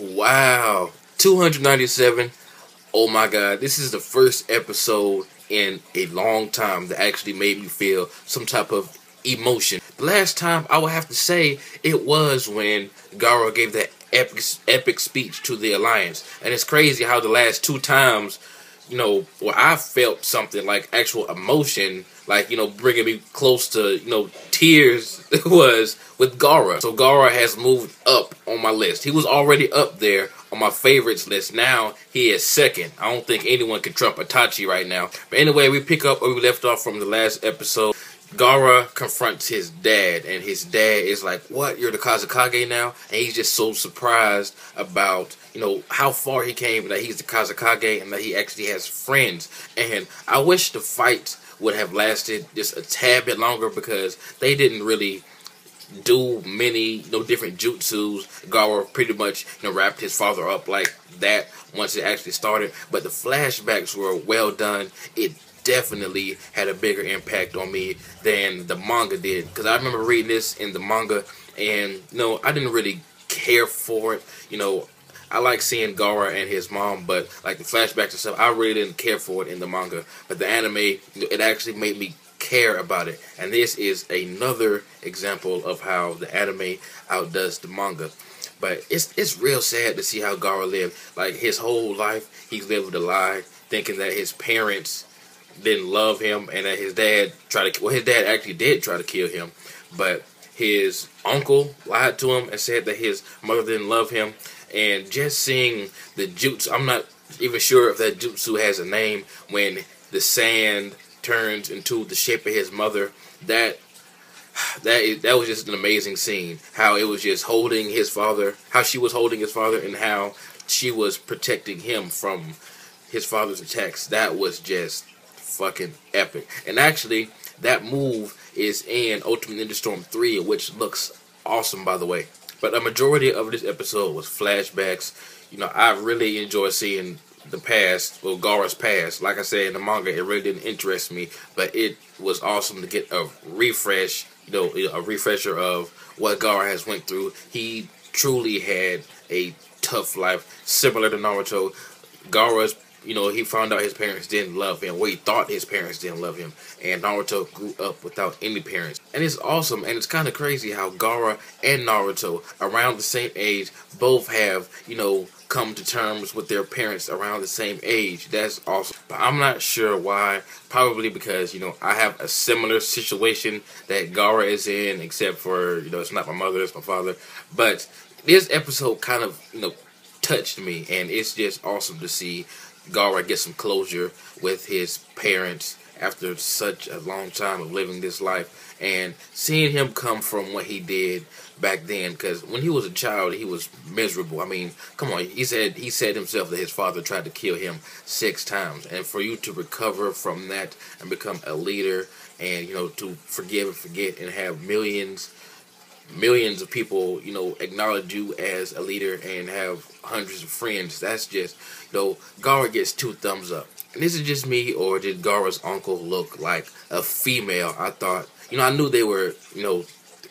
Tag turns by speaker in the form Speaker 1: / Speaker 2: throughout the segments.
Speaker 1: Wow, 297. Oh my god, this is the first episode in a long time that actually made me feel some type of emotion. The last time I would have to say it was when Gaara gave that epic speech to the Alliance. And it's crazy how the last two times, where I felt something like actual emotion, like, bringing me close to, tears was with Gaara. So Gaara has moved up on my list. He was already up there on my favorites list. Now he is second. I don't think anyone can trump Itachi right now. But anyway, we pick up where we left off from the last episode. Gaara confronts his dad, and his dad is like, "What? You're the Kazekage now?" And he's just so surprised about, how far he came, that he's the Kazekage, and that he actually has friends. And I wish the fight would have lasted just a tad bit longer, because they didn't really do many, different jutsus. Gaara pretty much, wrapped his father up like that once it actually started. But the flashbacks were well done. It definitely had a bigger impact on me than the manga did, because I remember reading this in the manga, and I didn't really care for it. I like seeing Gaara and his mom, but like the flashbacks and stuff, I really didn't care for it in the manga. But the anime, it actually made me care about it, and this is another example of how the anime outdoes the manga. But it's real sad to see how Gaara lived. Like, his whole life, he's lived with a lie, thinking that his parents didn't love him, and that his dad his dad actually did try to kill him, but his uncle lied to him and said that his mother didn't love him. And just seeing the jutsu, I'm not even sure if that jutsu has a name, when the sand turns into the shape of his mother, that was just an amazing scene. How it was just holding his father, how she was holding his father, and how she was protecting him from his father's attacks. That was just fucking epic. And actually, that move is in Ultimate Ninja Storm 3, which looks awesome, by the way. But a majority of this episode was flashbacks. I really enjoy seeing the past, well, Gaara's past. Like I said in the manga, it really didn't interest me, but it was awesome to get a refresh, a refresher of what Gaara has went through. He truly had a tough life, similar to Naruto. Gaara's, he found out his parents didn't love him. Well, he thought his parents didn't love him. And Naruto grew up without any parents. And it's awesome, and it's kind of crazy how Gaara and Naruto, around the same age, both have, come to terms with their parents around the same age. That's awesome. But I'm not sure why. Probably because, I have a similar situation that Gaara is in, except for, it's not my mother, it's my father. But this episode kind of, touched me, and it's just awesome to see Gaara get some closure with his parents after such a long time of living this life, and seeing him come from what he did back then. Because when he was a child, he was miserable. I mean, come on, he said himself that his father tried to kill him 6 times, and for you to recover from that and become a leader, and to forgive and forget, and have millions of people, acknowledge you as a leader, and have hundreds of friends. That's just, Gaara gets 2 thumbs up. And this is just me, or did Gaara's uncle look like a female? I thought, I knew they were,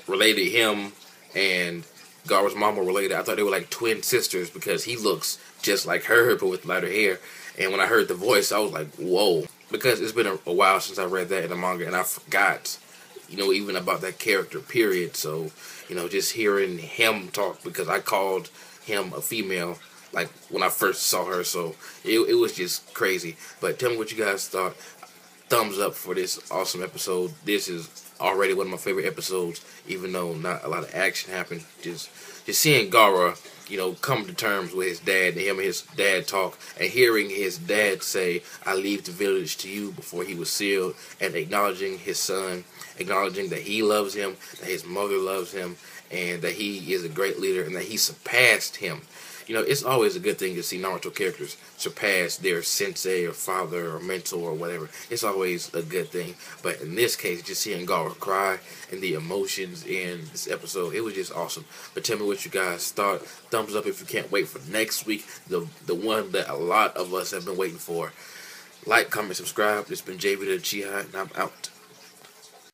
Speaker 1: related. Him and Gaara's mom were related. I thought they were like twin sisters, because he looks just like her, but with lighter hair. And when I heard the voice, I was like, whoa. Because it's been a while since I read that in the manga, and I forgot, even about that character, period. So, just hearing him talk, because I called him a female, like, when I first saw her. So, it was just crazy. But tell me what you guys thought. Thumbs up for this awesome episode. This is already one of my favorite episodes, even though not a lot of action happened. Just seeing Gaara, come to terms with his dad, and him and his dad talk, and hearing his dad say, "I leave the village to you," before he was sealed, and acknowledging his son, acknowledging that he loves him, that his mother loves him, and that he is a great leader, and that he surpassed him. It's always a good thing to see Naruto characters surpass their sensei or father or mentor or whatever. It's always a good thing. But in this case, just seeing Gaara cry and the emotions in this episode, it was just awesome. But tell me what you guys thought. Thumbs up if you can't wait for next week, the one that a lot of us have been waiting for. Like, comment, subscribe. This has been JV the Jihad, and I'm out.